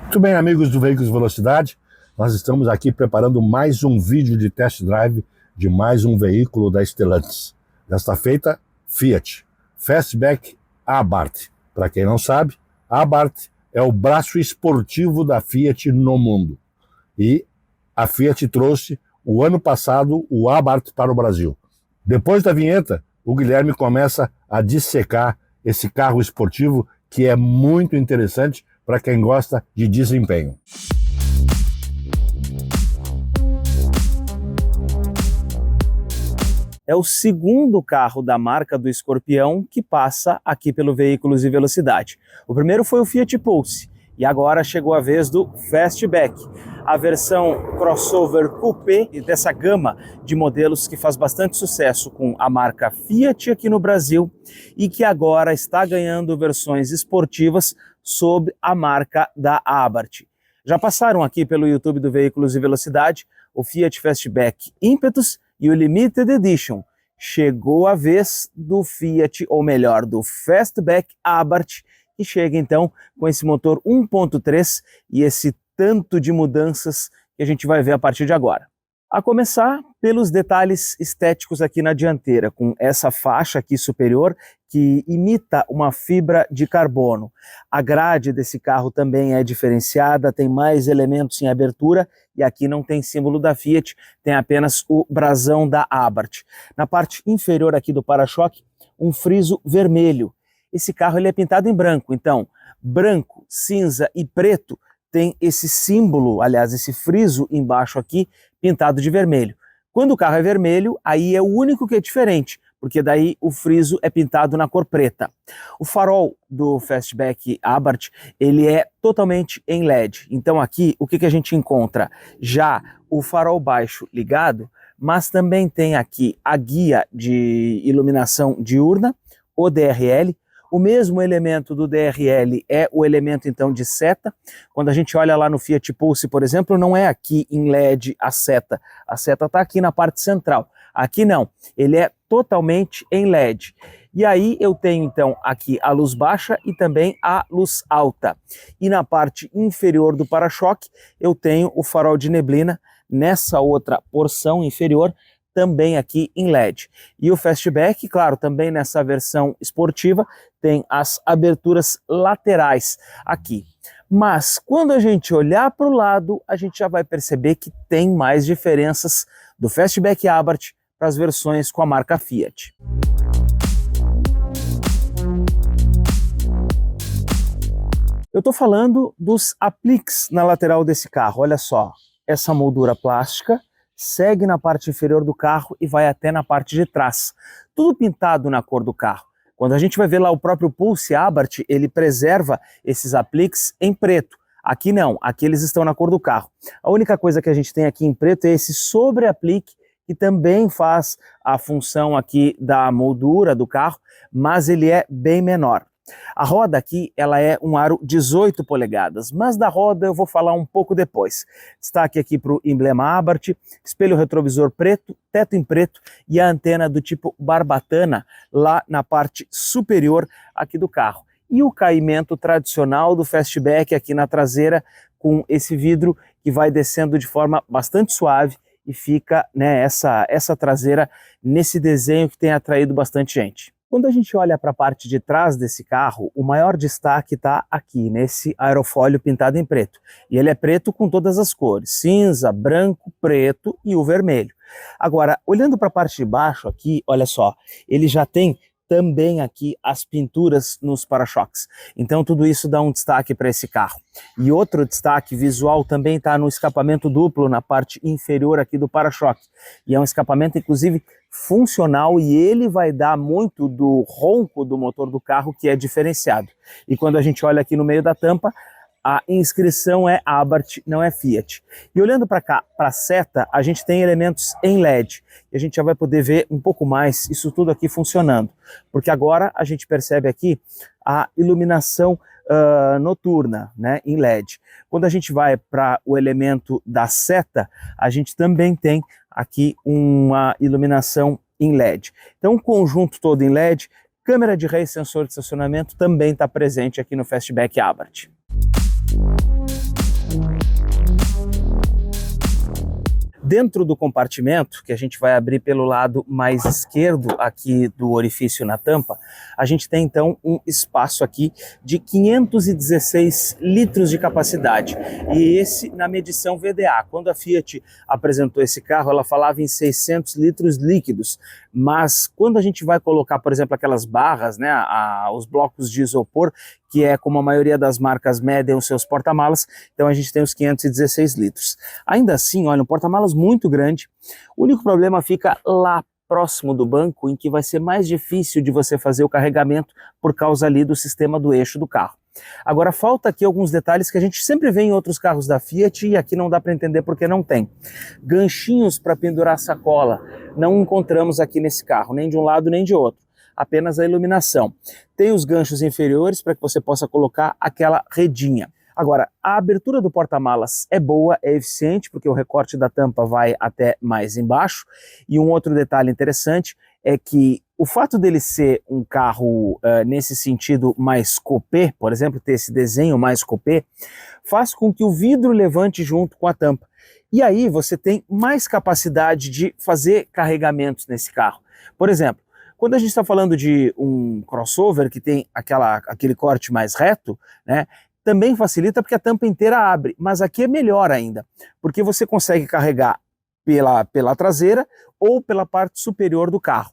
Muito bem, amigos do Veículos Velocidade, nós estamos aqui preparando mais um vídeo de test drive de mais um veículo da Stellantis. Desta feita, Fiat Fastback Abarth. Para quem não sabe, Abarth é o braço esportivo da Fiat no mundo. E a Fiat trouxe, o ano passado, o Abarth para o Brasil. Depois da vinheta, o Guilherme começa a dissecar esse carro esportivo que é muito interessante para quem gosta de desempenho. É o segundo carro da marca do Escorpião que passa aqui pelo Veículos e Velocidade. O primeiro foi o Fiat Pulse e agora chegou a vez do Fastback, a versão crossover coupé dessa gama de modelos que faz bastante sucesso com a marca Fiat aqui no Brasil e que agora está ganhando versões esportivas sob a marca da Abarth. Já passaram aqui pelo YouTube do Veículos e Velocidade o Fiat Fastback Impetus e o Limited Edition. Chegou a vez do Fiat, ou melhor, do Fastback Abarth, que chega então com esse motor 1.3 e esse tanto de mudanças que a gente vai ver a partir de agora. A começar pelos detalhes estéticos aqui na dianteira, com essa faixa aqui superior que imita uma fibra de carbono. A grade desse carro também é diferenciada, tem mais elementos em abertura e aqui não tem símbolo da Fiat, tem apenas o brasão da Abarth. Na parte inferior aqui do para-choque, um friso vermelho. Esse carro ele é pintado em branco, então branco, cinza e preto tem esse símbolo, aliás, esse friso embaixo aqui, pintado de vermelho. Quando o carro é vermelho, aí é o único que é diferente, porque daí o friso é pintado na cor preta. O farol do Fastback Abarth, ele é totalmente em LED. Então aqui, o que a gente encontra? Já o farol baixo ligado, mas também tem aqui a guia de iluminação diurna, o DRL. O mesmo elemento do DRL é o elemento então de seta. Quando a gente olha lá no Fiat Pulse, por exemplo, não é aqui em LED a seta está aqui na parte central. Aqui não, ele é totalmente em LED. E aí eu tenho então aqui a luz baixa e também a luz alta. E na parte inferior do para-choque eu tenho o farol de neblina nessa outra porção inferior, também aqui em LED. E o Fastback, claro, também nessa versão esportiva, tem as aberturas laterais aqui. Mas quando a gente olhar para o lado, a gente já vai perceber que tem mais diferenças do Fastback Abarth para as versões com a marca Fiat. Eu estou falando dos apliques na lateral desse carro. Olha só, essa moldura plástica segue na parte inferior do carro e vai até na parte de trás. Tudo pintado na cor do carro. Quando a gente vai ver lá o próprio Pulse Abarth, ele preserva esses apliques em preto. Aqui não, aqui eles estão na cor do carro. A única coisa que a gente tem aqui em preto é esse sobreaplique, que também faz a função aqui da moldura do carro, mas ele é bem menor. A roda aqui, ela é um aro 18 polegadas, mas da roda eu vou falar um pouco depois. Destaque aqui para o emblema Abarth, espelho retrovisor preto, teto em preto e a antena do tipo barbatana lá na parte superior aqui do carro. E o caimento tradicional do Fastback aqui na traseira com esse vidro que vai descendo de forma bastante suave e fica, né, essa traseira nesse desenho que tem atraído bastante gente. Quando a gente olha para a parte de trás desse carro, o maior destaque está aqui, nesse aerofólio pintado em preto. E ele é preto com todas as cores, cinza, branco, preto e o vermelho. Agora, olhando para a parte de baixo aqui, olha só, ele já tem também aqui as pinturas nos para-choques. Então tudo isso dá um destaque para esse carro. E outro destaque visual também está no escapamento duplo na parte inferior aqui do para-choque. E é um escapamento inclusive funcional e ele vai dar muito do ronco do motor do carro, que é diferenciado. E quando a gente olha aqui no meio da tampa, a inscrição é Abarth, não é Fiat. E olhando para cá, para a seta, a gente tem elementos em LED. E a gente já vai poder ver um pouco mais isso tudo aqui funcionando. Porque agora a gente percebe aqui a iluminação noturna, né, em LED. Quando a gente vai para o elemento da seta, a gente também tem aqui uma iluminação em LED. Então o conjunto todo em LED, câmera de ré e sensor de estacionamento também está presente aqui no Fastback Abarth. Dentro do compartimento, que a gente vai abrir pelo lado mais esquerdo aqui do orifício na tampa, a gente tem então um espaço aqui de 516 litros de capacidade. E esse na medição VDA. Quando a Fiat apresentou esse carro, ela falava em 600 litros líquidos. Mas quando a gente vai colocar, por exemplo, aquelas barras, né, os blocos de isopor, que é como a maioria das marcas medem os seus porta-malas, então a gente tem os 516 litros. Ainda assim, olha, um porta-malas muito grande. O único problema fica lá próximo do banco, em que vai ser mais difícil de você fazer o carregamento por causa ali do sistema do eixo do carro. Agora falta aqui alguns detalhes que a gente sempre vê em outros carros da Fiat e aqui não dá para entender porque não tem. Ganchinhos para pendurar sacola não encontramos aqui nesse carro, nem de um lado nem de outro. Apenas a iluminação. Tem os ganchos inferiores para que você possa colocar aquela redinha. Agora, a abertura do porta-malas é boa, é eficiente, porque o recorte da tampa vai até mais embaixo. E um outro detalhe interessante é que o fato dele ser um carro nesse sentido mais coupé, por exemplo, ter esse desenho mais coupé, faz com que o vidro levante junto com a tampa. E aí você tem mais capacidade de fazer carregamentos nesse carro. Por exemplo, quando a gente está falando de um crossover que tem aquele corte mais reto, né, também facilita porque a tampa inteira abre, mas aqui é melhor ainda, porque você consegue carregar pela traseira ou pela parte superior do carro.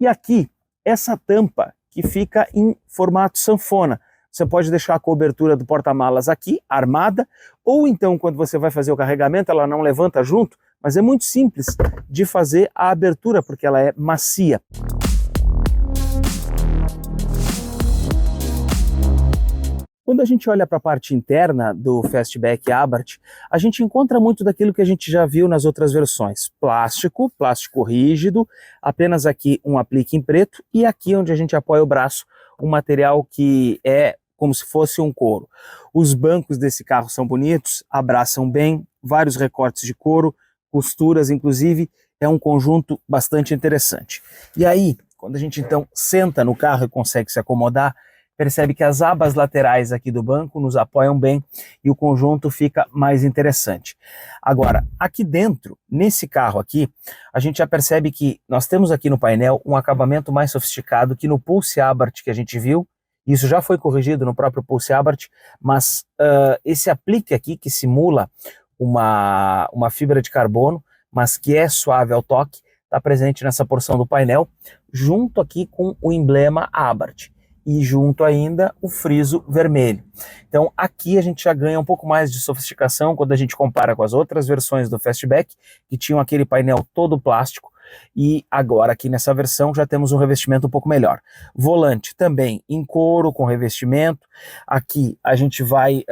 E aqui, essa tampa que fica em formato sanfona, você pode deixar a cobertura do porta-malas aqui, armada, ou então quando você vai fazer o carregamento, ela não levanta junto, mas é muito simples de fazer a abertura, porque ela é macia. Quando a gente olha para a parte interna do Fastback Abarth, a gente encontra muito daquilo que a gente já viu nas outras versões. Plástico rígido, apenas aqui um aplique em preto e aqui onde a gente apoia o braço, um material que é como se fosse um couro. Os bancos desse carro são bonitos, abraçam bem, vários recortes de couro, costuras inclusive, é um conjunto bastante interessante. E aí, quando a gente então senta no carro e consegue se acomodar, percebe que as abas laterais aqui do banco nos apoiam bem e o conjunto fica mais interessante. Agora, aqui dentro, nesse carro aqui, a gente já percebe que nós temos aqui no painel um acabamento mais sofisticado que no Pulse Abarth que a gente viu. Isso já foi corrigido no próprio Pulse Abarth, mas esse aplique aqui que simula uma fibra de carbono, mas que é suave ao toque, está presente nessa porção do painel, junto aqui com o emblema Abarth. E junto ainda o friso vermelho. Então aqui a gente já ganha um pouco mais de sofisticação quando a gente compara com as outras versões do Fastback, que tinham aquele painel todo plástico, e agora aqui nessa versão já temos um revestimento um pouco melhor. Volante também em couro com revestimento. Aqui a gente vai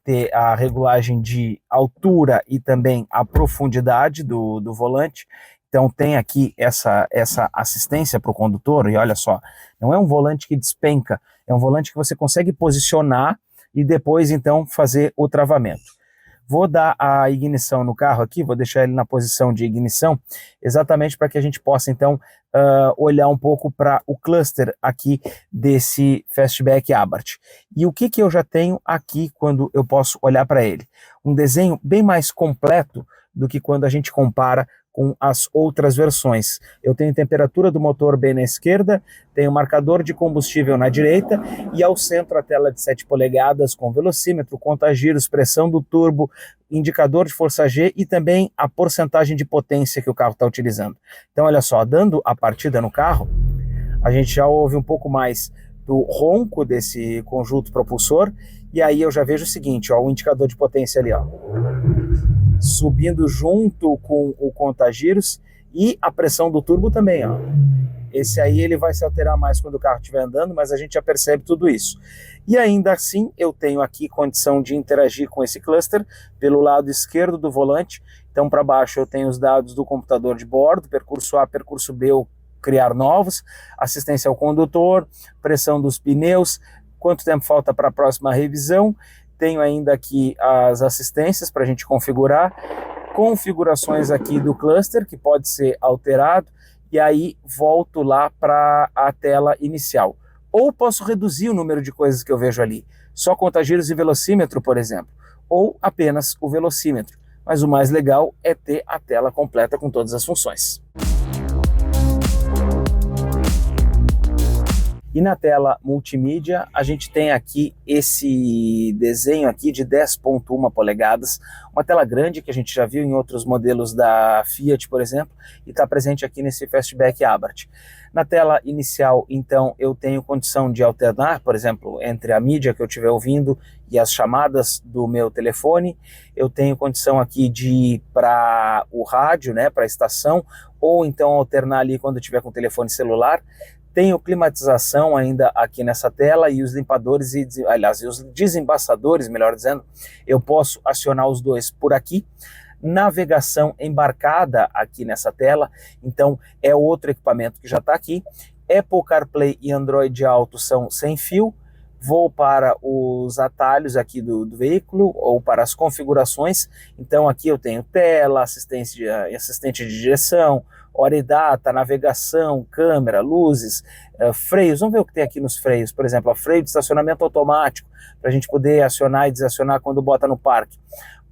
ter a regulagem de altura e também a profundidade do volante. Então tem aqui essa assistência para o condutor, e olha só, não é um volante que despenca, é um volante que você consegue posicionar e depois então fazer o travamento. Vou dar a ignição no carro aqui, vou deixar ele na posição de ignição, exatamente para que a gente possa então olhar um pouco para o cluster aqui desse Fastback Abarth. E o que eu já tenho aqui quando eu posso olhar para ele? Um desenho bem mais completo do que quando a gente compara com as outras versões. Eu tenho temperatura do motor bem na esquerda, tenho marcador de combustível na direita e ao centro a tela de 7 polegadas com velocímetro, conta-giros, pressão do turbo, indicador de força G e também a porcentagem de potência que o carro está utilizando. Então olha só, dando a partida no carro, a gente já ouve um pouco mais do ronco desse conjunto propulsor e aí eu já vejo o seguinte, ó, o indicador de potência ali, ó, subindo junto com o conta-giros e a pressão do turbo também, ó. Esse aí ele vai se alterar mais quando o carro estiver andando, mas a gente já percebe tudo isso. E ainda assim eu tenho aqui condição de interagir com esse cluster pelo lado esquerdo do volante. Então para baixo eu tenho os dados do computador de bordo, percurso A, percurso B, ou criar novos, assistência ao condutor, pressão dos pneus, quanto tempo falta para a próxima revisão. Tenho ainda aqui as assistências para a gente configurar, configurações aqui do cluster que pode ser alterado e aí volto lá para a tela inicial. Ou posso reduzir o número de coisas que eu vejo ali, só conta-giros e velocímetro, por exemplo, ou apenas o velocímetro. mas o mais legal é ter a tela completa com todas as funções. E na tela multimídia, a gente tem aqui esse desenho aqui de 10,1 polegadas, uma tela grande que a gente já viu em outros modelos da Fiat, por exemplo, e está presente aqui nesse Fastback Abarth. Na tela inicial, então, eu tenho condição de alternar, por exemplo, entre a mídia que eu estiver ouvindo e as chamadas do meu telefone. Eu tenho condição aqui de ir para o rádio, né, para a estação, ou então alternar ali quando eu estiver com o telefone celular. Tenho climatização ainda aqui nessa tela e os limpadores, aliás, os desembaçadores, melhor dizendo, eu posso acionar os dois por aqui. Navegação embarcada aqui nessa tela, então é outro equipamento que já está aqui. Apple CarPlay e Android Auto são sem fio. Vou para os atalhos aqui do veículo ou para as configurações. Então aqui eu tenho tela, assistente de direção, hora e data, navegação, câmera, luzes, freios. Vamos ver o que tem aqui nos freios. Por exemplo, freio de estacionamento automático, para a gente poder acionar e desacionar quando bota no parque.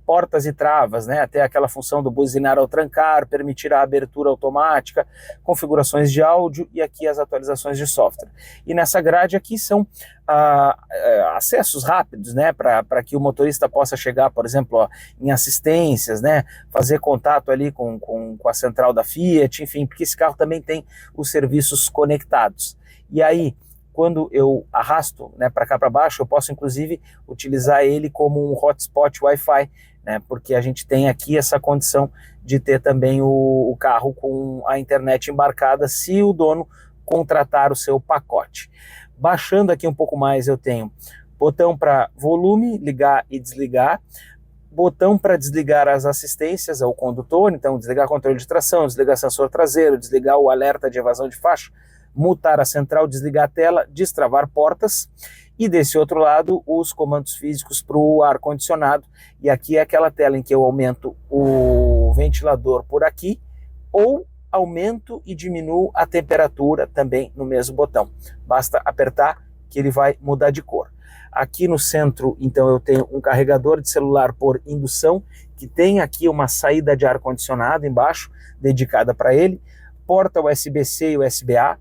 Portas e travas, né? Até aquela função do buzinar ao trancar, permitir a abertura automática, configurações de áudio e aqui as atualizações de software. E nessa grade aqui são acessos rápidos, né? Para que o motorista possa chegar, por exemplo, ó, em assistências, né? Fazer contato ali com a central da Fiat, enfim, porque esse carro também tem os serviços conectados. E aí, quando eu arrasto, né, para cá para baixo, eu posso inclusive utilizar ele como um hotspot Wi-Fi, né, porque a gente tem aqui essa condição de ter também o carro com a internet embarcada se o dono contratar o seu pacote. Baixando aqui um pouco mais, eu tenho botão para volume, ligar e desligar, botão para desligar as assistências ao condutor, então desligar controle de tração, desligar sensor traseiro, desligar o alerta de evasão de faixa, mutar a central, desligar a tela, destravar portas, e desse outro lado os comandos físicos para o ar-condicionado, e aqui é aquela tela em que eu aumento o ventilador por aqui, ou aumento e diminuo a temperatura também no mesmo botão, basta apertar que ele vai mudar de cor. Aqui no centro, então, eu tenho um carregador de celular por indução, que tem aqui uma saída de ar-condicionado embaixo, dedicada para ele, porta USB-C e USB-A,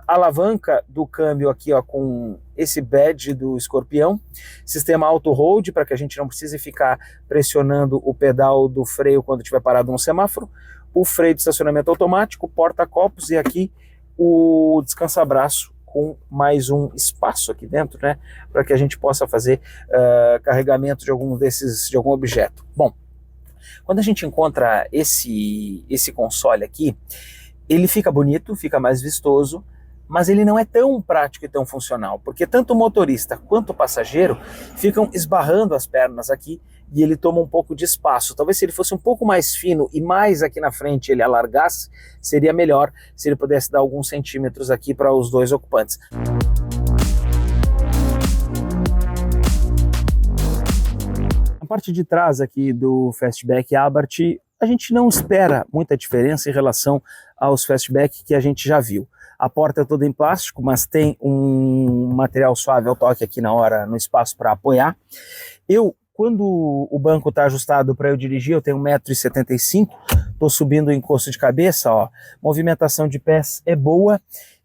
alavanca do câmbio aqui, ó, com esse badge do escorpião, sistema auto hold para que a gente não precise ficar pressionando o pedal do freio quando estiver parado num semáforo, o freio de estacionamento automático, porta-copos e aqui o descansa-braço com mais um espaço aqui dentro, né, para que a gente possa fazer carregamento de algum objeto. Bom, quando a gente encontra esse console aqui, ele fica bonito, fica mais vistoso, mas ele não é tão prático e tão funcional, porque tanto o motorista quanto o passageiro ficam esbarrando as pernas aqui e ele toma um pouco de espaço. Talvez se ele fosse um pouco mais fino e mais aqui na frente ele alargasse, seria melhor se ele pudesse dar alguns centímetros aqui para os dois ocupantes. A parte de trás aqui do Fastback Abarth, a gente não espera muita diferença em relação aos Fastback que a gente já viu. A porta é toda em plástico, mas tem um material suave ao toque aqui no espaço para apoiar. Quando o banco está ajustado para eu dirigir, eu tenho 1,75 m, estou subindo o encosto de cabeça, ó, movimentação de pés é boa.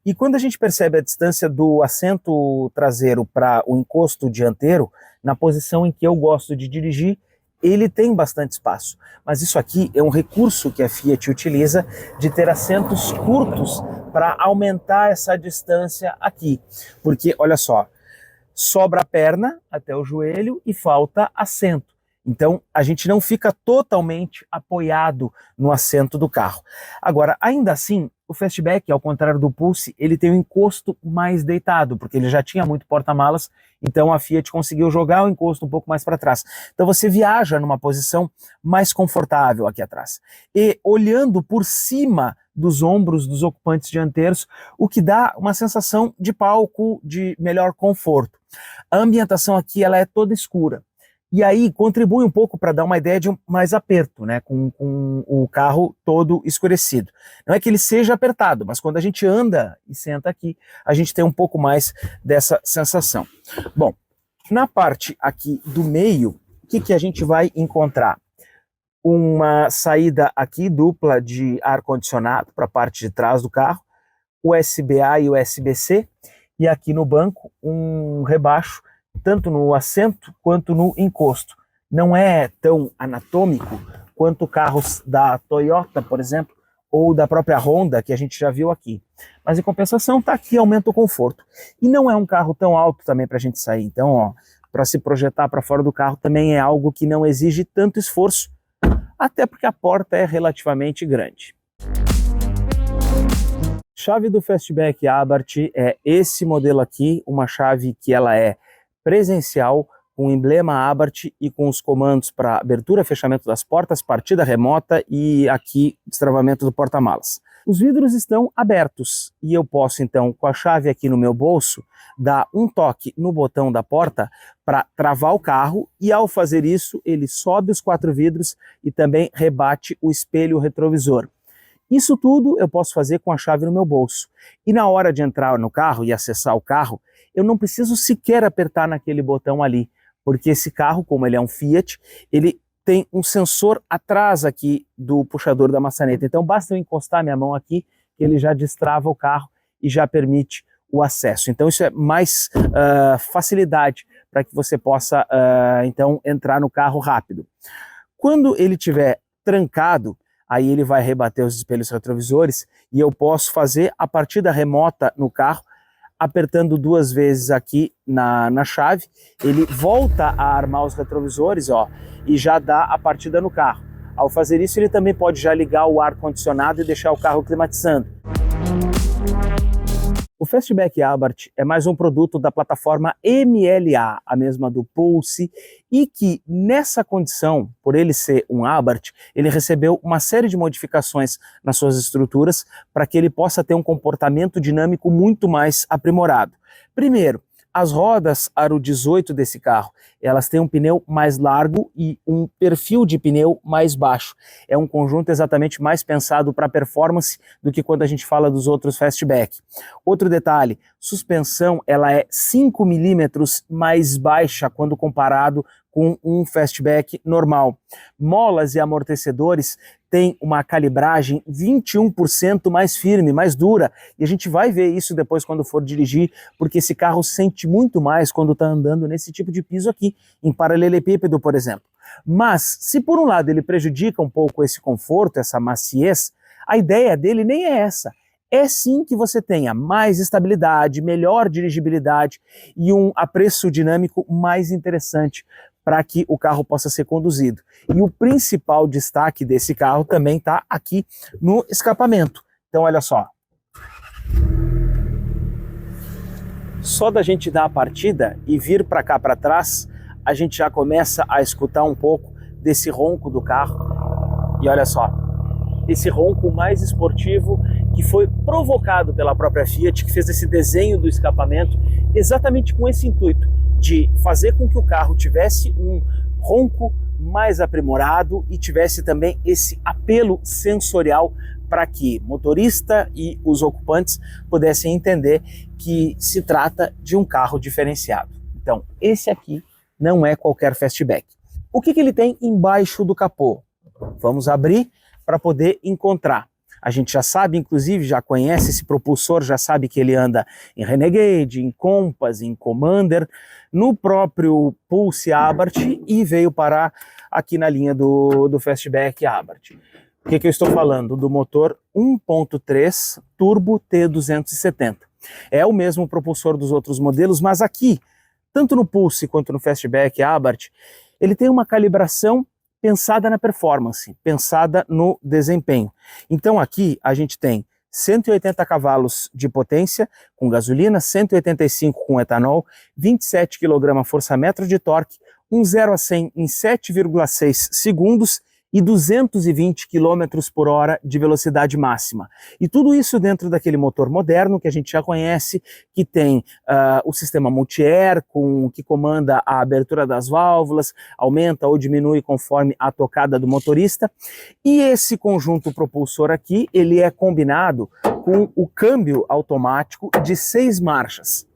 E quando a gente percebe a distância do assento traseiro para o encosto dianteiro, na posição em que eu gosto de dirigir, ele tem bastante espaço. Mas isso aqui é um recurso que a Fiat utiliza de ter assentos curtos para aumentar essa distância aqui. Porque, olha só, sobra a perna até o joelho e falta assento. Então, a gente não fica totalmente apoiado no assento do carro. Agora, ainda assim, o Fastback, ao contrário do Pulse, ele tem um encosto mais deitado, porque ele já tinha muito porta-malas, então a Fiat conseguiu jogar o encosto um pouco mais para trás. Então você viaja numa posição mais confortável aqui atrás. E olhando por cima dos ombros dos ocupantes dianteiros, o que dá uma sensação de palco, de melhor conforto. A ambientação aqui ela é toda escura. E aí contribui um pouco para dar uma ideia de mais aperto, né, com o carro todo escurecido. Não é que ele seja apertado, mas quando a gente anda e senta aqui, a gente tem um pouco mais dessa sensação. Bom, na parte aqui do meio, o que a gente vai encontrar? uma saída aqui dupla de ar-condicionado para a parte de trás do carro, USB-A e USB-C, e aqui no banco um rebaixo, tanto no assento quanto no encosto. Não é tão anatômico quanto carros da Toyota, por exemplo, ou da própria Honda, que a gente já viu aqui. Mas em compensação, está aqui, aumenta o conforto. E não é um carro tão alto também para a gente sair. Então, ó, para se projetar para fora do carro também é algo que não exige tanto esforço, até porque a porta é relativamente grande. Chave do Fastback Abarth é esse modelo aqui, uma chave que ela é presencial, com o emblema Abarth e com os comandos para abertura e fechamento das portas, partida remota e aqui destravamento do porta-malas. Os vidros estão abertos e eu posso então, com a chave aqui no meu bolso, dar um toque no botão da porta para travar o carro e ao fazer isso ele sobe os 4 vidros e também rebate o espelho retrovisor. Isso tudo eu posso fazer com a chave no meu bolso. E na hora de entrar no carro e acessar o carro, eu não preciso sequer apertar naquele botão ali, porque esse carro, como ele é um Fiat, ele tem um sensor atrás aqui do puxador da maçaneta. Então basta eu encostar minha mão aqui, que ele já destrava o carro e já permite o acesso. Então isso é mais facilidade para que você possa então entrar no carro rápido. Quando ele estiver trancado, aí ele vai rebater os espelhos retrovisores e eu posso fazer a partida remota no carro, apertando 2 vezes aqui na chave, ele volta a armar os retrovisores, ó, e já dá a partida no carro. Ao fazer isso, ele também pode já ligar o ar-condicionado e deixar o carro climatizando. O Fastback Abarth é mais um produto da plataforma MLA, a mesma do Pulse, e que nessa condição, por ele ser um Abarth, ele recebeu uma série de modificações nas suas estruturas para que ele possa ter um comportamento dinâmico muito mais aprimorado. Primeiro, as rodas Aro 18 desse carro, elas têm um pneu mais largo e um perfil de pneu mais baixo. É um conjunto exatamente mais pensado para performance do que quando a gente fala dos outros Fastback. Outro detalhe, suspensão ela é 5 milímetros mais baixa quando comparado com um Fastback normal. Molas e amortecedores têm uma calibragem 21% mais firme, mais dura, e a gente vai ver isso depois quando for dirigir, porque esse carro sente muito mais quando está andando nesse tipo de piso aqui, em paralelepípedo, por exemplo. Mas, se por um lado ele prejudica um pouco esse conforto, essa maciez, a ideia dele nem é essa. É sim que você tenha mais estabilidade, melhor dirigibilidade e um apreço dinâmico mais interessante para que o carro possa ser conduzido. E o principal destaque desse carro também está aqui no escapamento. Então olha só. Só da gente dar a partida e vir para cá para trás, a gente já começa a escutar um pouco desse ronco do carro. E olha só, esse ronco mais esportivo que foi provocado pela própria Fiat, que fez esse desenho do escapamento exatamente com esse intuito de fazer com que o carro tivesse um ronco mais aprimorado e tivesse também esse apelo sensorial para que motorista e os ocupantes pudessem entender que se trata de um carro diferenciado. Então, esse aqui não é qualquer Fastback. O que ele tem embaixo do capô? Vamos abrir para poder encontrar. A gente já sabe, inclusive, já conhece esse propulsor, já sabe que ele anda em Renegade, em Compass, em Commander, no próprio Pulse Abarth e veio parar aqui na linha do Fastback Abarth. O que eu estou falando? Do motor 1.3 Turbo T270. É o mesmo propulsor dos outros modelos, mas aqui, tanto no Pulse quanto no Fastback Abarth, ele tem uma calibração pensada na performance, pensada no desempenho. Então aqui a gente tem 180 cavalos de potência com gasolina, 185 com etanol, 27 kgfm de torque, 0 a 100 em 7,6 segundos e 220 km por hora de velocidade máxima. E tudo isso dentro daquele motor moderno que a gente já conhece, que tem o sistema multi-air, que comanda a abertura das válvulas, aumenta ou diminui conforme a tocada do motorista. E esse conjunto propulsor aqui, ele é combinado com o câmbio automático de 6 marchas.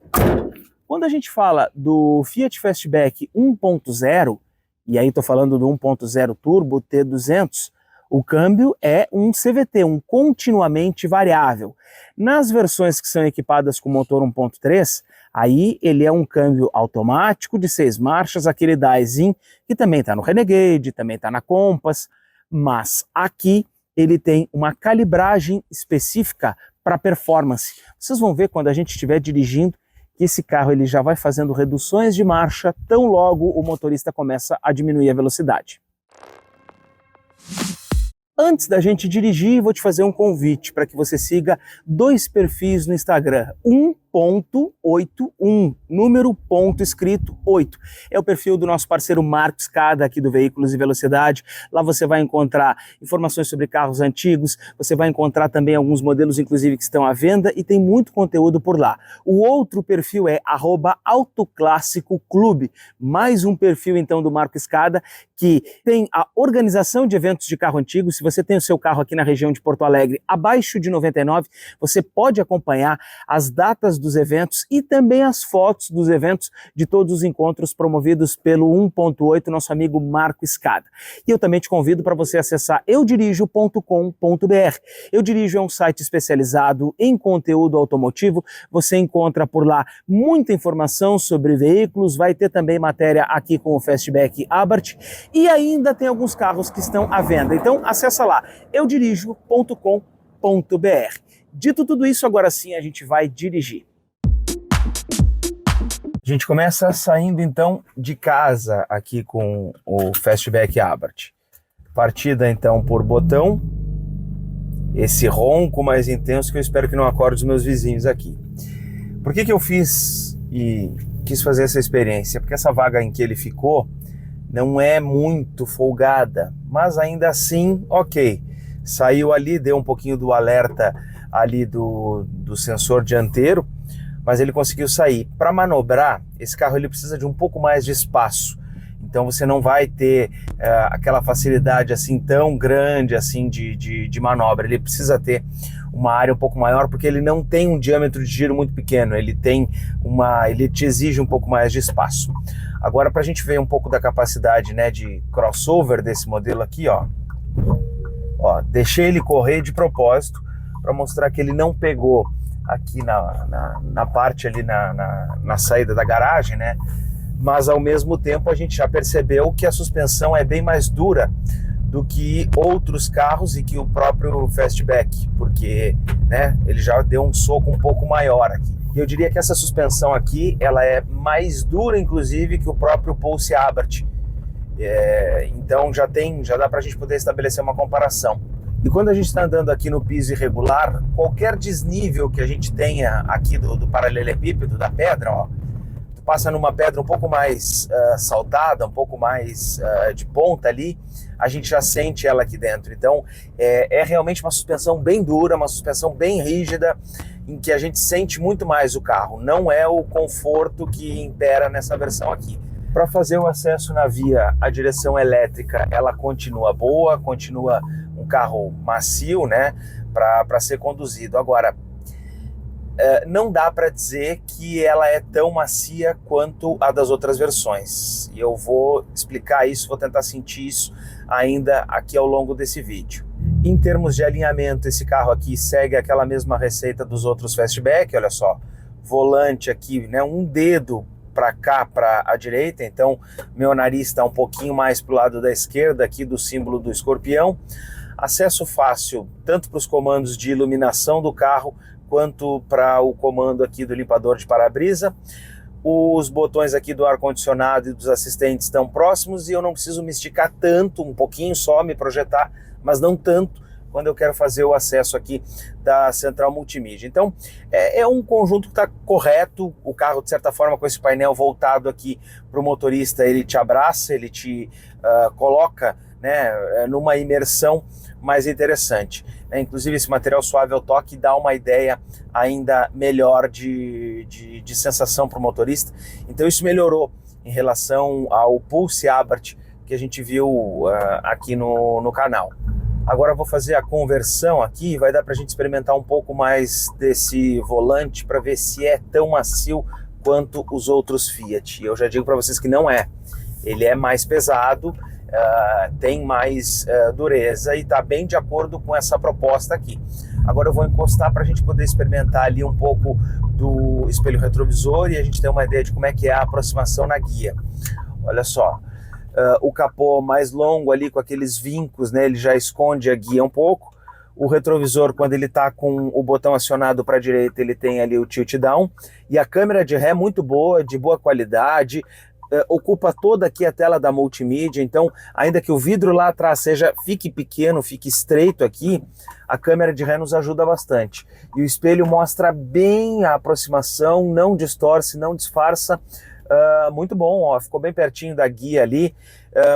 Quando a gente fala do Fiat Fastback 1.0, e aí estou falando do 1.0 turbo T200, o câmbio é um CVT, um continuamente variável. Nas versões que são equipadas com motor 1.3, aí ele é um câmbio automático de 6 marchas, aquele da Aisin, que também está no Renegade, também está na Compass, mas aqui ele tem uma calibragem específica para performance. Vocês vão ver quando a gente estiver dirigindo que esse carro ele já vai fazendo reduções de marcha tão logo o motorista começa a diminuir a velocidade. Antes da gente dirigir, vou te fazer um convite para que você siga 2 perfis no Instagram. 1.81, número ponto escrito 8. É o perfil do nosso parceiro Marco Escada, aqui do Veículos e Velocidade. Lá você vai encontrar informações sobre carros antigos, você vai encontrar também alguns modelos, inclusive, que estão à venda, e tem muito conteúdo por lá. O outro perfil é @autoclássicoclube, mais um perfil, então, do Marco Escada, que tem a organização de eventos de carro antigo. Se você tem o seu carro aqui na região de Porto Alegre, abaixo de 99, você pode acompanhar as datas dos eventos e também as fotos dos eventos de todos os encontros promovidos pelo 1.8, nosso amigo Marco Escada. E eu também te convido para você acessar eudirijo.com.br. Eu Dirijo é um site especializado em conteúdo automotivo. Você encontra por lá muita informação sobre veículos, vai ter também matéria aqui com o Fastback Abarth e ainda tem alguns carros que estão à venda. Então acessa lá, eudirijo.com.br. Dito tudo isso, agora sim a gente vai dirigir. A gente começa saindo então de casa aqui com o Fastback Abarth. Partida então por botão, esse ronco mais intenso que eu espero que não acorde os meus vizinhos aqui. Por que eu fiz e quis fazer essa experiência? Porque essa vaga em que ele ficou não é muito folgada, mas ainda assim, ok. Saiu ali, deu um pouquinho do alerta ali do sensor dianteiro, mas ele conseguiu sair. Para manobrar, esse carro ele precisa de um pouco mais de espaço. Então você não vai ter aquela facilidade assim tão grande assim de manobra. Ele precisa ter uma área um pouco maior porque ele não tem um diâmetro de giro muito pequeno. Ele te exige um pouco mais de espaço. Agora, para a gente ver um pouco da capacidade, né, de crossover desse modelo aqui, ó, deixei ele correr de propósito para mostrar que ele não pegou aqui na parte ali na saída da garagem, né? Mas ao mesmo tempo a gente já percebeu que a suspensão é bem mais dura do que outros carros e que o próprio Fastback, porque, né, ele já deu um soco um pouco maior aqui. E eu diria que essa suspensão aqui, ela é mais dura, inclusive, que o próprio Pulse Abarth. Então já dá para a gente poder estabelecer uma comparação. E quando a gente está andando aqui no piso irregular, qualquer desnível que a gente tenha aqui do paralelepípedo, da pedra, ó, tu passa numa pedra um pouco mais saltada, um pouco mais de ponta ali, a gente já sente ela aqui dentro. Então é realmente uma suspensão bem dura, uma suspensão bem rígida, em que a gente sente muito mais o carro. Não é o conforto que impera nessa versão aqui. Para fazer o acesso na via, a direção elétrica, ela continua boa, continua um carro macio, né, para ser conduzido. Agora, não dá para dizer que ela é tão macia quanto a das outras versões. E eu vou explicar isso, vou tentar sentir isso ainda aqui ao longo desse vídeo. Em termos de alinhamento, esse carro aqui segue aquela mesma receita dos outros Fastback. Olha só, volante aqui, né, um dedo para cá, para a direita, então meu nariz está um pouquinho mais para o lado da esquerda aqui do símbolo do escorpião. Acesso fácil tanto para os comandos de iluminação do carro quanto para o comando aqui do limpador de para-brisa. Os botões aqui do ar-condicionado e dos assistentes estão próximos e eu não preciso me esticar tanto, um pouquinho só, me projetar, mas não tanto quando eu quero fazer o acesso aqui da central multimídia. Então, é um conjunto que está correto. O carro, de certa forma, com esse painel voltado aqui para o motorista, ele te abraça, ele te coloca, né, numa imersão mais interessante. Inclusive, esse material suave ao toque dá uma ideia ainda melhor de sensação para o motorista. Então, isso melhorou em relação ao Pulse Abarth que a gente viu aqui no canal. Agora eu vou fazer a conversão aqui, vai dar para a gente experimentar um pouco mais desse volante para ver se é tão macio quanto os outros Fiat. Eu já digo para vocês que não é. Ele é mais pesado, tem mais dureza e está bem de acordo com essa proposta aqui. Agora eu vou encostar para a gente poder experimentar ali um pouco do espelho retrovisor e a gente ter uma ideia de como é que é a aproximação na guia. Olha só, o capô mais longo ali com aqueles vincos, né, ele já esconde a guia um pouco. O retrovisor, quando ele está com o botão acionado para a direita, ele tem ali o tilt down. E a câmera de ré é muito boa, de boa qualidade, ocupa toda aqui a tela da multimídia, então ainda que o vidro lá atrás fique pequeno, fique estreito aqui, a câmera de ré nos ajuda bastante. E o espelho mostra bem a aproximação, não distorce, não disfarça, muito bom, ó, ficou bem pertinho da guia ali,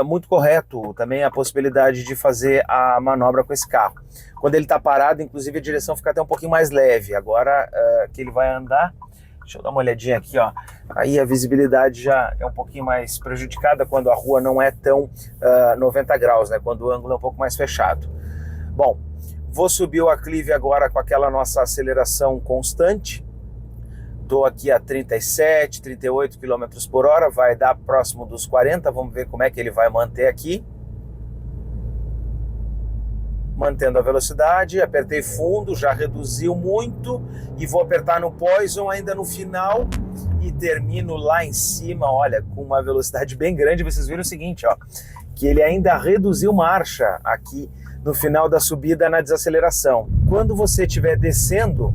muito correto também a possibilidade de fazer a manobra com esse carro. Quando ele está parado, inclusive a direção fica até um pouquinho mais leve, agora que ele vai andar, deixa eu dar uma olhadinha aqui, ó. Aí a visibilidade já é um pouquinho mais prejudicada quando a rua não é tão 90 graus, né? Quando o ângulo é um pouco mais fechado. Bom, vou subir o aclive agora com aquela nossa aceleração constante. Estou aqui a 37, 38 km por hora, vai dar próximo dos 40, vamos ver como é que ele vai manter aqui. Mantendo a velocidade, apertei fundo, já reduziu muito e vou apertar no Poison ainda no final e termino lá em cima, olha, com uma velocidade bem grande. Vocês viram o seguinte, ó, que ele ainda reduziu marcha aqui no final da subida na desaceleração. Quando você estiver descendo,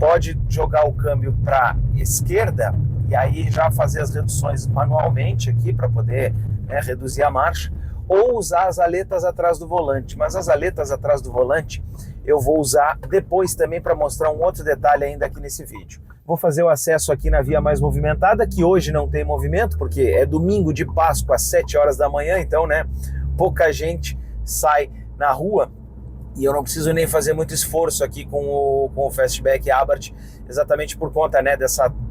pode jogar o câmbio para esquerda e aí já fazer as reduções manualmente aqui para poder, né, reduzir a marcha, ou usar as aletas atrás do volante. Mas as aletas atrás do volante eu vou usar depois também para mostrar um outro detalhe ainda aqui nesse vídeo. Vou fazer o acesso aqui na via mais movimentada, que hoje não tem movimento, porque é domingo de Páscoa às 7 horas da manhã, então, né, pouca gente sai na rua e eu não preciso nem fazer muito esforço aqui com o Fastback Abarth, exatamente por conta, né,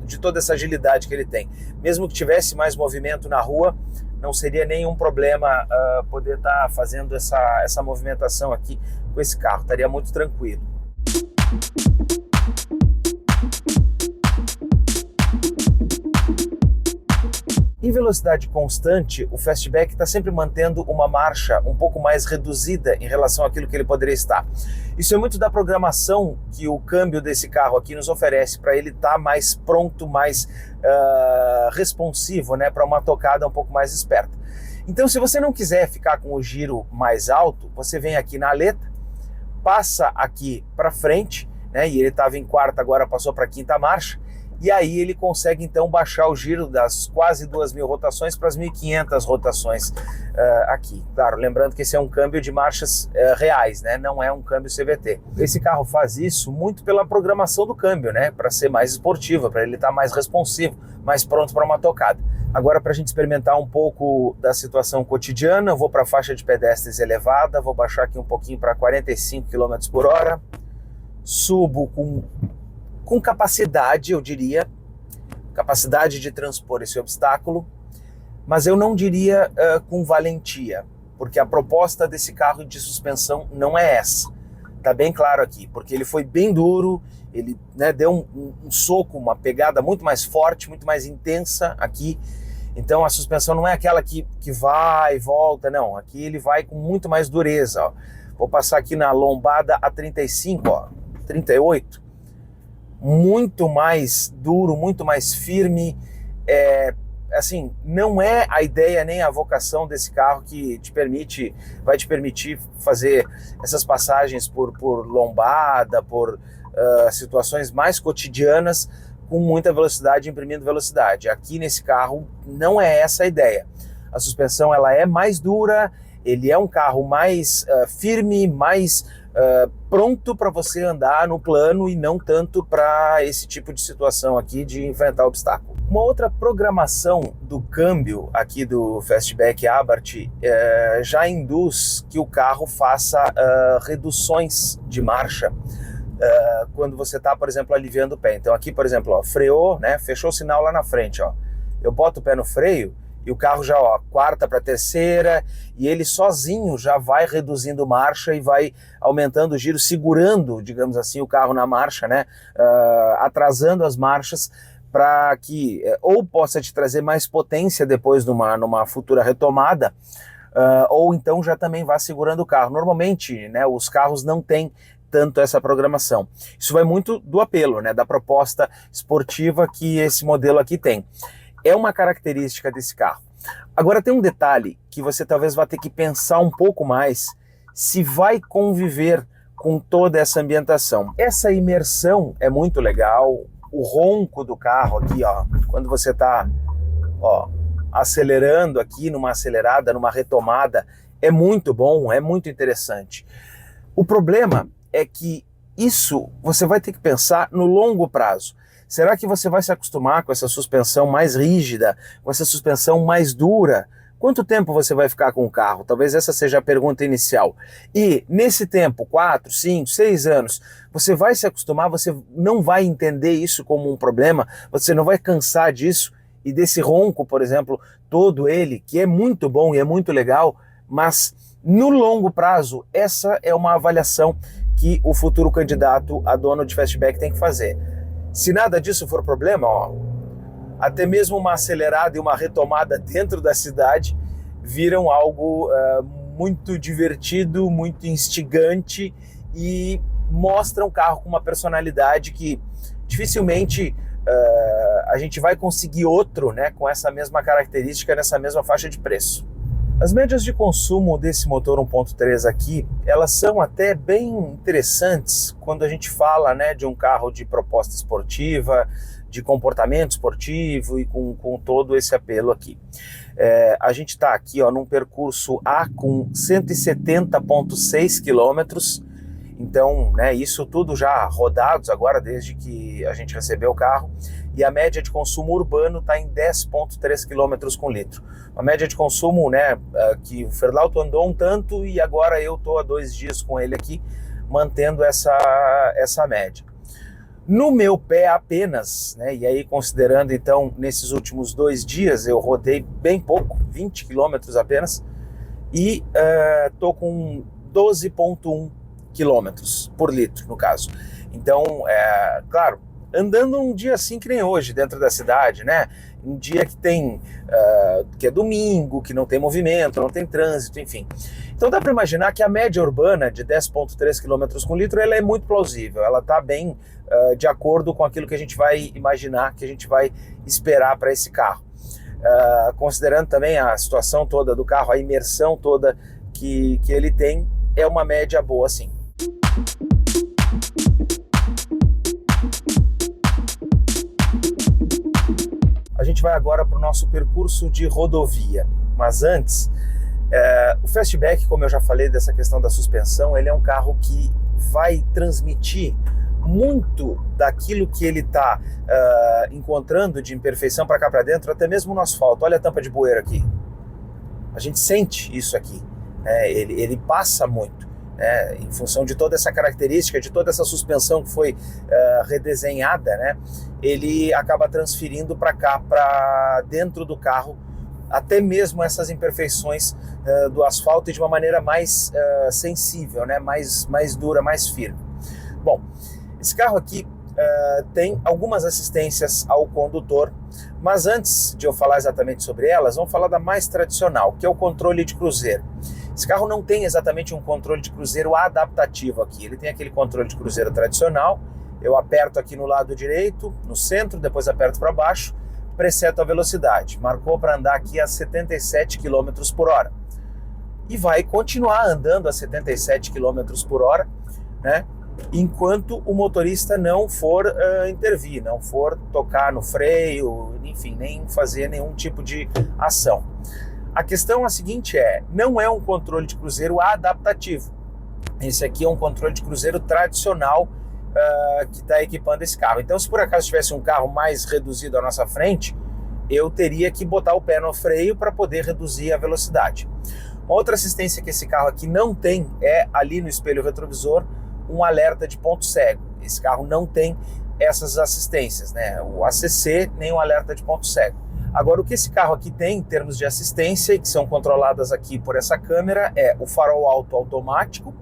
de toda essa agilidade que ele tem. Mesmo que tivesse mais movimento na rua, não seria nenhum problema poder estar fazendo essa movimentação aqui com esse carro, estaria muito tranquilo. Em velocidade constante, o Fastback está sempre mantendo uma marcha um pouco mais reduzida em relação àquilo que ele poderia estar. Isso é muito da programação que o câmbio desse carro aqui nos oferece, para ele estar mais pronto, mais responsivo, né, para uma tocada um pouco mais esperta. Então, se você não quiser ficar com o giro mais alto, você vem aqui na aleta, passa aqui para frente, né, e ele estava em quarta, agora passou para quinta marcha, e aí ele consegue então baixar o giro das quase 2.000 rotações para as 1.500 rotações aqui. Claro, lembrando que esse é um câmbio de marchas reais, né? Não é um câmbio CVT. Esse carro faz isso muito pela programação do câmbio, né? Para ser mais esportivo, para ele estar mais responsivo, mais pronto para uma tocada. Agora, para a gente experimentar um pouco da situação cotidiana, eu vou para a faixa de pedestres elevada, vou baixar aqui um pouquinho para 45 km por hora, subo com capacidade, eu diria, capacidade de transpor esse obstáculo, mas eu não diria com valentia, porque a proposta desse carro de suspensão não é essa. Tá bem claro aqui, porque ele foi bem duro, ele, né, deu um soco, uma pegada muito mais forte, muito mais intensa aqui. Então a suspensão não é aquela que vai e volta, não. Aqui ele vai com muito mais dureza, ó. Vou passar aqui na lombada a 35, ó, 38. Muito mais duro, muito mais firme. Assim, não é a ideia nem a vocação desse carro que vai te permitir fazer essas passagens por lombada, por situações mais cotidianas, com muita velocidade, imprimindo velocidade. Aqui nesse carro não é essa a ideia. A suspensão ela é mais dura, ele é um carro mais firme, mais pronto para você andar no plano e não tanto para esse tipo de situação aqui de enfrentar obstáculo. Uma outra programação do câmbio aqui do Fastback Abarth já induz que o carro faça reduções de marcha quando você está, por exemplo, aliviando o pé. Então aqui, por exemplo, ó, freou, né, fechou o sinal lá na frente, ó. Eu boto o pé no freio e o carro já, ó, quarta para terceira, e ele sozinho já vai reduzindo marcha e vai aumentando o giro, segurando, digamos assim, o carro na marcha, né, atrasando as marchas para que ou possa te trazer mais potência depois numa futura retomada, ou então já também vá segurando o carro. Normalmente, né, os carros não têm tanto essa programação. Isso vai muito do apelo, né, da proposta esportiva que esse modelo aqui tem. É uma característica desse carro. Agora tem um detalhe que você talvez vá ter que pensar um pouco mais se vai conviver com toda essa ambientação. Essa imersão é muito legal, o ronco do carro aqui, ó, quando você está acelerando aqui numa acelerada, numa retomada, é muito bom, é muito interessante. O problema é que isso você vai ter que pensar no longo prazo. Será que você vai se acostumar com essa suspensão mais rígida, com essa suspensão mais dura? Quanto tempo você vai ficar com o carro? Talvez essa seja a pergunta inicial. E nesse tempo, 4, 5, 6 anos, você vai se acostumar, você não vai entender isso como um problema, você não vai cansar disso e desse ronco, por exemplo, todo ele, que é muito bom e é muito legal, mas no longo prazo, essa é uma avaliação que o futuro candidato a dono de fastback tem que fazer. Se nada disso for problema, até mesmo uma acelerada e uma retomada dentro da cidade viram algo muito divertido, muito instigante e mostram um carro com uma personalidade que dificilmente a gente vai conseguir outro, né, com essa mesma característica nessa mesma faixa de preço. As médias de consumo desse motor 1.3 aqui, elas são até bem interessantes quando a gente fala, né, de um carro de proposta esportiva, de comportamento esportivo e com todo esse apelo aqui. A gente está aqui num percurso A com 170,6 quilômetros, então, né, isso tudo já rodados agora desde que a gente recebeu o carro, e a média de consumo urbano está em 10,3 km com litro. Uma média de consumo, né, que o Ferlauto andou um tanto e agora eu estou há 2 dias com ele aqui, mantendo essa média. No meu pé apenas, né, e aí considerando então nesses últimos 2 dias eu rodei bem pouco, 20 km apenas, e estou com 12,1 km por litro no caso. Então, claro, andando um dia assim que nem hoje, dentro da cidade, né? Um dia que tem, que é domingo, que não tem movimento, não tem trânsito, enfim. Então dá para imaginar que a média urbana de 10,3 km com litro, ela é muito plausível, ela está bem de acordo com aquilo que a gente vai imaginar, que a gente vai esperar para esse carro. Considerando também a situação toda do carro, a imersão toda que ele tem, é uma média boa sim. A gente vai agora para o nosso percurso de rodovia, mas antes, o Fastback, como eu já falei dessa questão da suspensão, ele é um carro que vai transmitir muito daquilo que ele está encontrando de imperfeição para cá para dentro, até mesmo no asfalto. Olha a tampa de bueiro aqui, a gente sente isso aqui, né? Ele passa muito. Em função de toda essa característica, de toda essa suspensão que foi redesenhada, né, ele acaba transferindo para cá, para dentro do carro, até mesmo essas imperfeições do asfalto e de uma maneira mais sensível, né, mais dura, mais firme. Bom, esse carro aqui tem algumas assistências ao condutor, mas antes de eu falar exatamente sobre elas, vamos falar da mais tradicional, que é o controle de cruzeiro. Esse carro não tem exatamente um controle de cruzeiro adaptativo aqui, ele tem aquele controle de cruzeiro tradicional, eu aperto aqui no lado direito, no centro, depois aperto para baixo, preseto a velocidade, marcou para andar aqui a 77 km por hora, e vai continuar andando a 77 km por hora, né, enquanto o motorista não for intervir, não for tocar no freio, enfim, nem fazer nenhum tipo de ação. A questão é a seguinte, não é um controle de cruzeiro adaptativo. Esse aqui é um controle de cruzeiro tradicional que está equipando esse carro. Então, se por acaso tivesse um carro mais reduzido à nossa frente, eu teria que botar o pé no freio para poder reduzir a velocidade. Uma outra assistência que esse carro aqui não tem é ali no espelho retrovisor um alerta de ponto cego. Esse carro não tem essas assistências, né? O ACC nem o alerta de ponto cego. Agora, o que esse carro aqui tem em termos de assistência, que são controladas aqui por essa câmera, é o farol alto automático,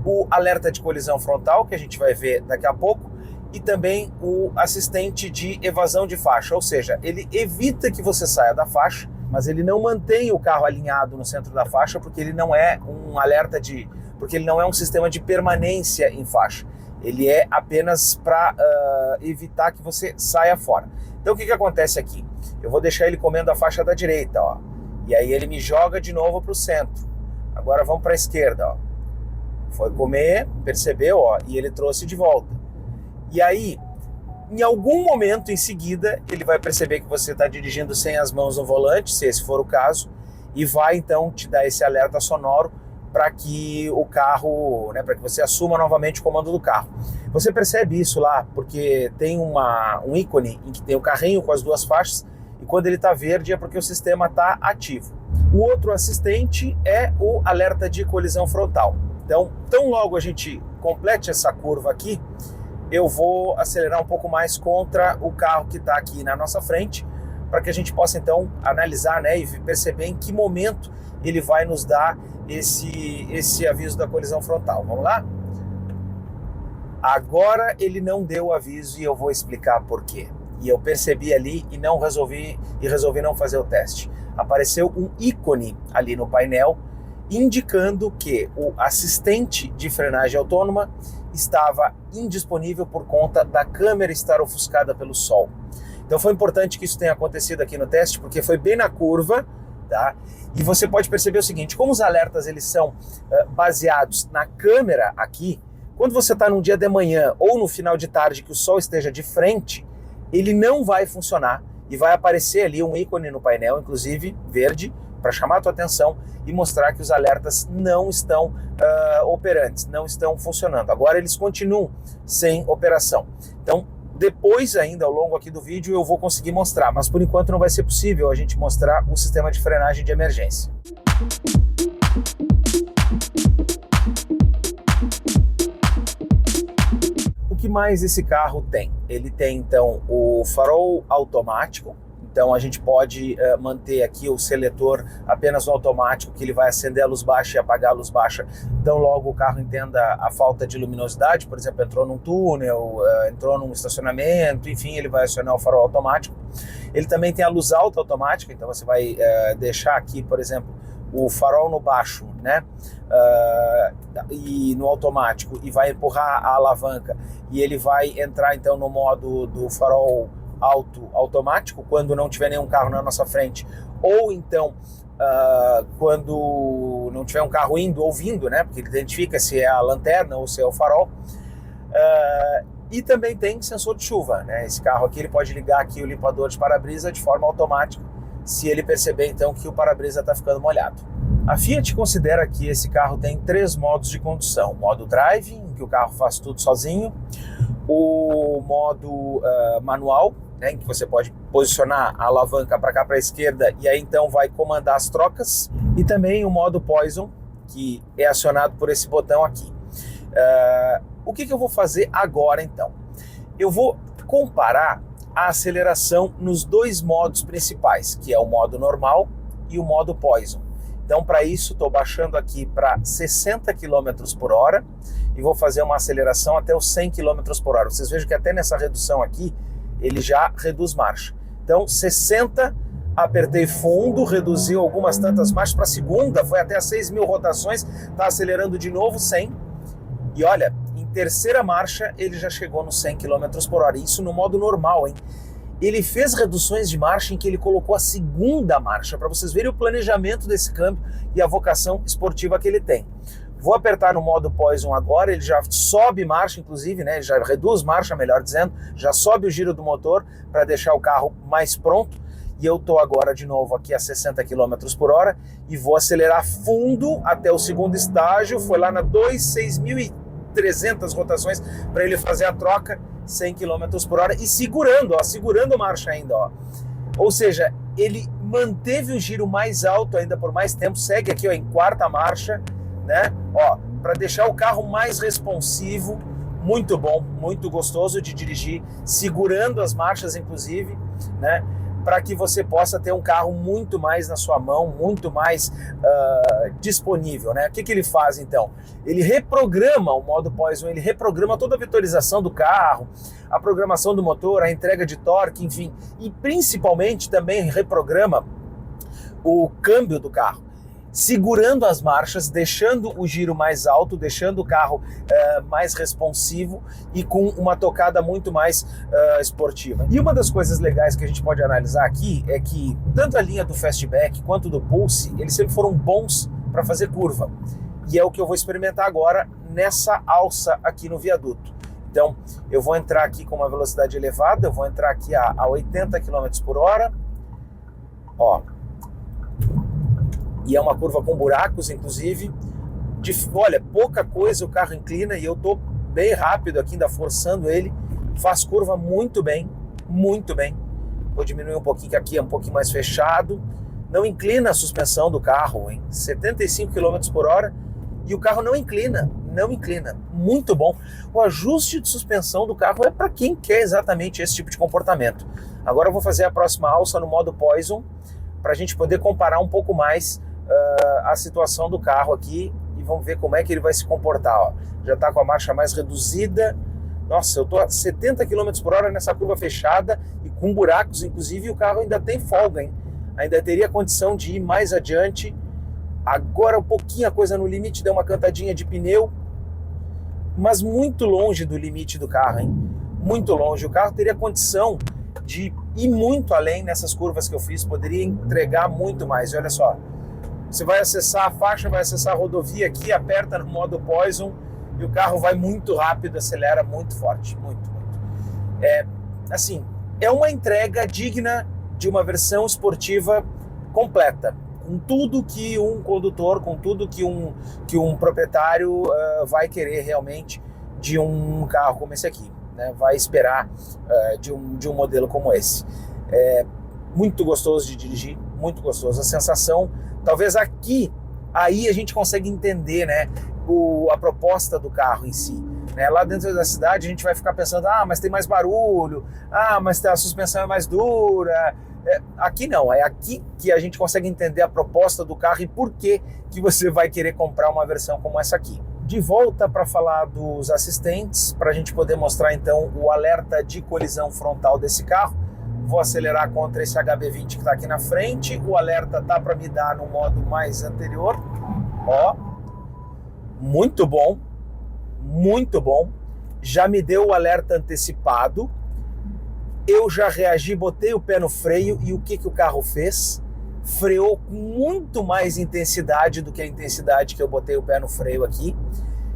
o alerta de colisão frontal, que a gente vai ver daqui a pouco, e também o assistente de evasão de faixa, ou seja, ele evita que você saia da faixa, mas ele não mantém o carro alinhado no centro da faixa, porque ele não é um alerta porque ele não é um sistema de permanência em faixa. Ele é apenas para evitar que você saia fora. Então o que acontece aqui? Eu vou deixar ele comendo a faixa da direita, ó, e aí ele me joga de novo para o centro. Agora vamos para a esquerda, ó. Foi comer, percebeu, ó, e ele trouxe de volta. E aí, em algum momento em seguida, ele vai perceber que você está dirigindo sem as mãos no volante, se esse for o caso, e vai então te dar esse alerta sonoro para que o carro, né, para que você assuma novamente o comando do carro. Você percebe isso lá, porque tem um ícone em que tem o carrinho com as duas faixas, e quando ele está verde é porque o sistema está ativo. O outro assistente é o alerta de colisão frontal. Então, tão logo a gente complete essa curva aqui, eu vou acelerar um pouco mais contra o carro que está aqui na nossa frente, para que a gente possa então analisar, né, e perceber em que momento ele vai nos dar esse aviso da colisão frontal. Vamos lá? Agora ele não deu o aviso e eu vou explicar por quê. E eu percebi ali e resolvi não fazer o teste. Apareceu um ícone ali no painel indicando que o assistente de frenagem autônoma estava indisponível por conta da câmera estar ofuscada pelo sol. Então foi importante que isso tenha acontecido aqui no teste, porque foi bem na curva, tá? E você pode perceber o seguinte, como os alertas eles são baseados na câmera aqui, quando você está num dia de manhã ou no final de tarde que o sol esteja de frente, ele não vai funcionar e vai aparecer ali um ícone no painel, inclusive verde, para chamar a tua atenção e mostrar que os alertas não estão operantes, não estão funcionando. Agora eles continuam sem operação. Então, depois ainda, ao longo aqui do vídeo, eu vou conseguir mostrar, mas por enquanto não vai ser possível a gente mostrar o sistema de frenagem de emergência. O que mais esse carro tem? Ele tem então o farol automático. Então a gente pode manter aqui o seletor apenas no automático, que ele vai acender a luz baixa e apagar a luz baixa. Então logo o carro entenda a falta de luminosidade, por exemplo, entrou num túnel, entrou num estacionamento, enfim, ele vai acionar o farol automático. Ele também tem a luz alta automática, então você vai deixar aqui, por exemplo, o farol no baixo, né? E no automático, e vai empurrar a alavanca, e ele vai entrar então no modo do farol automático quando não tiver nenhum carro na nossa frente, ou então quando não tiver um carro indo ou vindo, né, porque ele identifica se é a lanterna ou se é o farol. E também tem sensor de chuva, né? Esse carro aqui ele pode ligar aqui o limpador de para-brisa de forma automática, se ele perceber então que o para-brisa está ficando molhado. A Fiat considera que esse carro tem 3 modos de condução: o modo drive, em que o carro faz tudo sozinho; o modo manual, né, em que você pode posicionar a alavanca para cá, para a esquerda, e aí então vai comandar as trocas; e também o modo Poison, que é acionado por esse botão aqui. O que eu vou fazer agora então? Eu vou comparar a aceleração nos 2 modos principais, que é o modo normal e o modo Poison. Então, para isso, estou baixando aqui para 60 km por hora e vou fazer uma aceleração até os 100 km por hora. Vocês vejam que até nessa redução aqui, ele já reduz marcha. Então, 60, apertei fundo, reduziu algumas tantas marchas para a segunda, foi até 6.000 rotações, está acelerando de novo 100. E olha, em terceira marcha, ele já chegou nos 100 km por hora. Isso no modo normal, hein? Ele fez reduções de marcha em que ele colocou a segunda marcha, para vocês verem o planejamento desse câmbio e a vocação esportiva que ele tem. Vou apertar no modo Poison agora, ele já sobe marcha, inclusive, né? Ele já reduz marcha, melhor dizendo, já sobe o giro do motor para deixar o carro mais pronto. E eu estou agora de novo aqui a 60 km por hora e vou acelerar fundo até o segundo estágio. Foi lá na 6.300 rotações para ele fazer a troca, 100 km por hora, e segurando, ó, segurando marcha ainda, ó. Ou seja, ele manteve o giro mais alto ainda por mais tempo, segue aqui, ó, em quarta marcha, né? Ó, para deixar o carro mais responsivo. Muito bom, muito gostoso de dirigir, segurando as marchas, inclusive, né? para que você possa ter um carro muito mais na sua mão, muito mais disponível, né? O que ele faz então? Ele reprograma o modo Poison, ele reprograma toda a vetorização do carro, a programação do motor, a entrega de torque, enfim, e principalmente também reprograma o câmbio do carro, segurando as marchas, deixando o giro mais alto, deixando o carro mais responsivo e com uma tocada muito mais esportiva. E uma das coisas legais que a gente pode analisar aqui é que tanto a linha do Fastback quanto do Pulse, eles sempre foram bons para fazer curva. E é o que eu vou experimentar agora nessa alça aqui no viaduto. Então, eu vou entrar aqui com uma velocidade elevada, eu vou entrar aqui a 80 km por hora, ó. E é uma curva com buracos, inclusive. Olha, pouca coisa o carro inclina e eu tô bem rápido aqui, ainda forçando ele. Faz curva muito bem, muito bem. Vou diminuir um pouquinho, que aqui é um pouquinho mais fechado. Não inclina a suspensão do carro, hein? 75 km por hora e o carro não inclina, não inclina. Muito bom. O ajuste de suspensão do carro é para quem quer exatamente esse tipo de comportamento. Agora eu vou fazer a próxima alça no modo Poison, para a gente poder comparar um pouco mais a situação do carro aqui e vamos ver como é que ele vai se comportar. Ó. Já está com a marcha mais reduzida. Nossa, eu estou a 70 km por hora nessa curva fechada e com buracos, inclusive, o carro ainda tem folga, hein? Ainda teria condição de ir mais adiante. Agora um pouquinho a coisa no limite, deu uma cantadinha de pneu, mas muito longe do limite do carro, hein? Muito longe. O carro teria condição de ir muito além nessas curvas que eu fiz, poderia entregar muito mais. E olha só, você vai acessar a faixa, vai acessar a rodovia aqui, aperta no modo Poison e o carro vai muito rápido, acelera muito forte, muito. Assim, é uma entrega digna de uma versão esportiva completa, com tudo que um condutor, com tudo que um proprietário vai querer realmente de um carro como esse aqui. Vai esperar de um modelo como esse. É muito gostoso de dirigir, muito gostoso. A sensação, talvez aí a gente consegue entender, né, a proposta do carro em si. Lá dentro da cidade a gente vai ficar pensando, mas tem mais barulho, mas a suspensão é mais dura. Aqui não, é aqui que a gente consegue entender a proposta do carro e por que você vai querer comprar uma versão como essa aqui. De volta para falar dos assistentes, para a gente poder mostrar então o alerta de colisão frontal desse carro. Vou acelerar contra esse HB20 que está aqui na frente. O alerta tá para me dar no modo mais anterior. Ó, muito bom, muito bom. Já me deu o alerta antecipado. Eu já reagi, botei o pé no freio e o que o carro fez? Freou com muito mais intensidade do que a intensidade que eu botei o pé no freio aqui.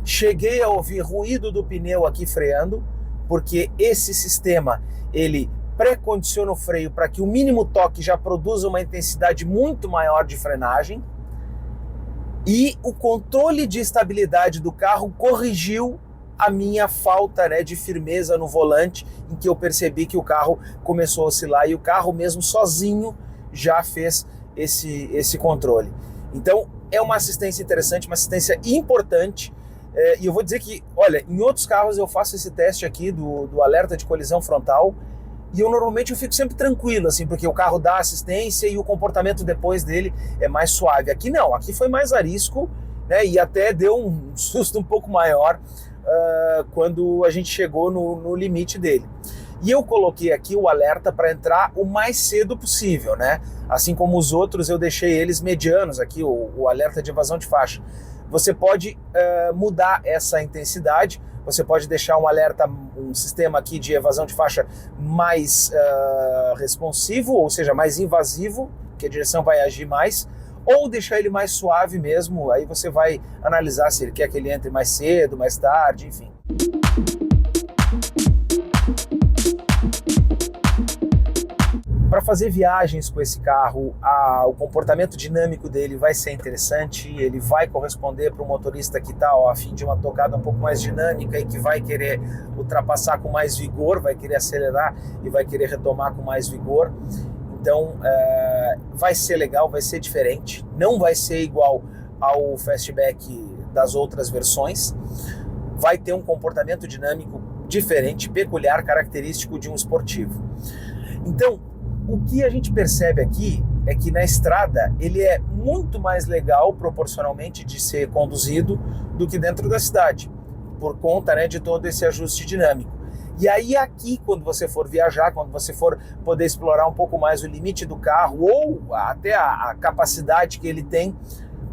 Cheguei a ouvir ruído do pneu aqui freando, porque esse sistema, ele pré-condiciona o freio para que o mínimo toque já produza uma intensidade muito maior de frenagem. E o controle de estabilidade do carro corrigiu a minha falta, né, de firmeza no volante, em que eu percebi que o carro começou a oscilar e o carro mesmo sozinho já fez esse controle. Então é uma assistência interessante, uma assistência importante, e eu vou dizer que, olha, em outros carros eu faço esse teste aqui do alerta de colisão frontal e eu fico sempre tranquilo, assim, porque o carro dá assistência e o comportamento depois dele é mais suave. Aqui não, aqui foi mais arisco, né, e até deu um susto um pouco maior quando a gente chegou no limite dele. E eu coloquei aqui o alerta para entrar o mais cedo possível, né? Assim como os outros, eu deixei eles medianos aqui, o alerta de evasão de faixa. Você pode mudar essa intensidade, você pode deixar um sistema aqui de evasão de faixa mais responsivo, ou seja, mais invasivo, que a direção vai agir mais, ou deixar ele mais suave mesmo, aí você vai analisar se ele quer que ele entre mais cedo, mais tarde, enfim. Para fazer viagens com esse carro, o comportamento dinâmico dele vai ser interessante, ele vai corresponder para o motorista que está a fim de uma tocada um pouco mais dinâmica e que vai querer ultrapassar com mais vigor, vai querer acelerar e vai querer retomar com mais vigor. Então vai ser legal, vai ser diferente, não vai ser igual ao Fastback das outras versões, vai ter um comportamento dinâmico diferente, peculiar, característico de um esportivo. Então, o que a gente percebe aqui é que na estrada ele é muito mais legal proporcionalmente de ser conduzido do que dentro da cidade, por conta, né, de todo esse ajuste dinâmico. E aí aqui, quando você for viajar, quando você for poder explorar um pouco mais o limite do carro ou até a capacidade que ele tem,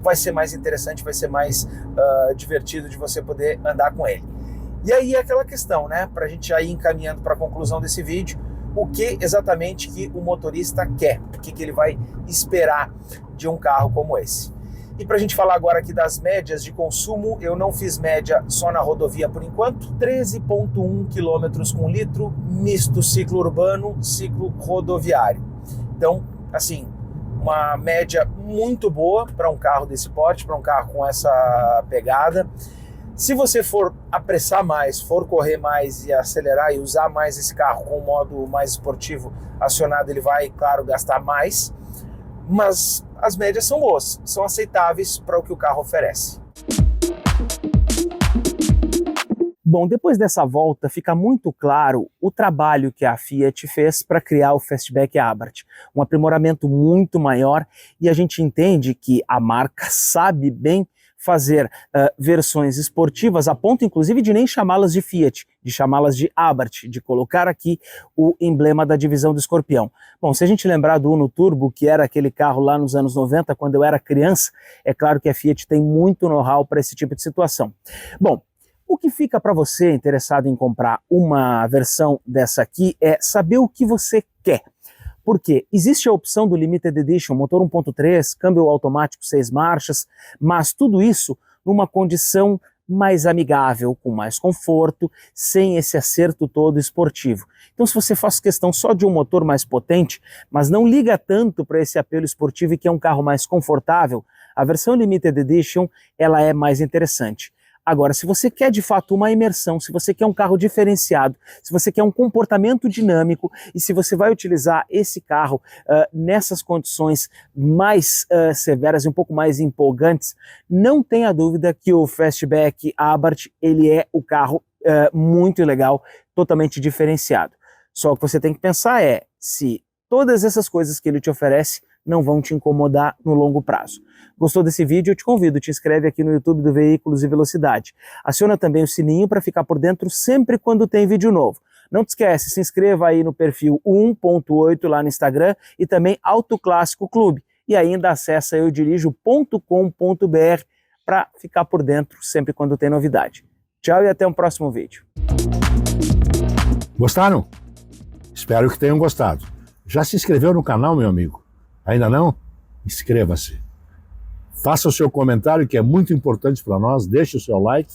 vai ser mais interessante, vai ser mais divertido de você poder andar com ele. E aí é aquela questão, né, para a gente já ir encaminhando para a conclusão desse vídeo, o que exatamente que o motorista quer, o que ele vai esperar de um carro como esse. E para a gente falar agora aqui das médias de consumo, eu não fiz média só na rodovia por enquanto, 13,1 km com litro, misto ciclo urbano, ciclo rodoviário. Então, assim, uma média muito boa para um carro desse porte, para um carro com essa pegada. Se você for apressar mais, for correr mais e acelerar e usar mais esse carro com o modo mais esportivo acionado, ele vai, claro, gastar mais, mas as médias são boas, são aceitáveis para o que o carro oferece. Bom, depois dessa volta fica muito claro o trabalho que a Fiat fez para criar o Fastback Abarth, um aprimoramento muito maior, e a gente entende que a marca sabe bem fazer versões esportivas a ponto inclusive de nem chamá-las de Fiat, de chamá-las de Abarth, de colocar aqui o emblema da divisão do Escorpião. Bom, se a gente lembrar do Uno Turbo, que era aquele carro lá nos anos 90, quando eu era criança, é claro que a Fiat tem muito know-how para esse tipo de situação. Bom, o que fica para você interessado em comprar uma versão dessa aqui é saber o que você quer. Porque existe a opção do Limited Edition, motor 1.3, câmbio automático 6 marchas, mas tudo isso numa condição mais amigável, com mais conforto, sem esse acerto todo esportivo. Então, se você faz questão só de um motor mais potente, mas não liga tanto para esse apelo esportivo e quer um carro mais confortável, a versão Limited Edition ela é mais interessante. Agora, se você quer de fato uma imersão, se você quer um carro diferenciado, se você quer um comportamento dinâmico e se você vai utilizar esse carro nessas condições mais severas e um pouco mais empolgantes, não tenha dúvida que o Fastback Abarth ele é o carro muito legal, totalmente diferenciado. Só o que você tem que pensar é se todas essas coisas que ele te oferece não vão te incomodar no longo prazo. Gostou desse vídeo? Eu te convido, te inscreve aqui no YouTube do Veículos e Velocidade. Aciona também o sininho para ficar por dentro sempre quando tem vídeo novo. Não te esquece, se inscreva aí no perfil 1.8 lá no Instagram e também Auto Clássico Clube. E ainda acessa eudirijo.com.br para ficar por dentro sempre quando tem novidade. Tchau e até um próximo vídeo. Gostaram? Espero que tenham gostado. Já se inscreveu no canal, meu amigo? Ainda não? Inscreva-se. Faça o seu comentário, que é muito importante para nós. Deixe o seu like.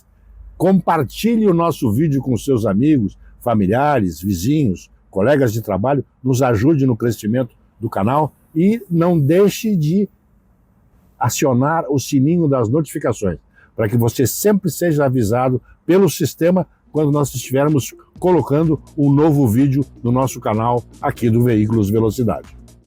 Compartilhe o nosso vídeo com seus amigos, familiares, vizinhos, colegas de trabalho. Nos ajude no crescimento do canal. E não deixe de acionar o sininho das notificações, para que você sempre seja avisado pelo sistema quando nós estivermos colocando um novo vídeo no nosso canal aqui do Veículos Velocidade.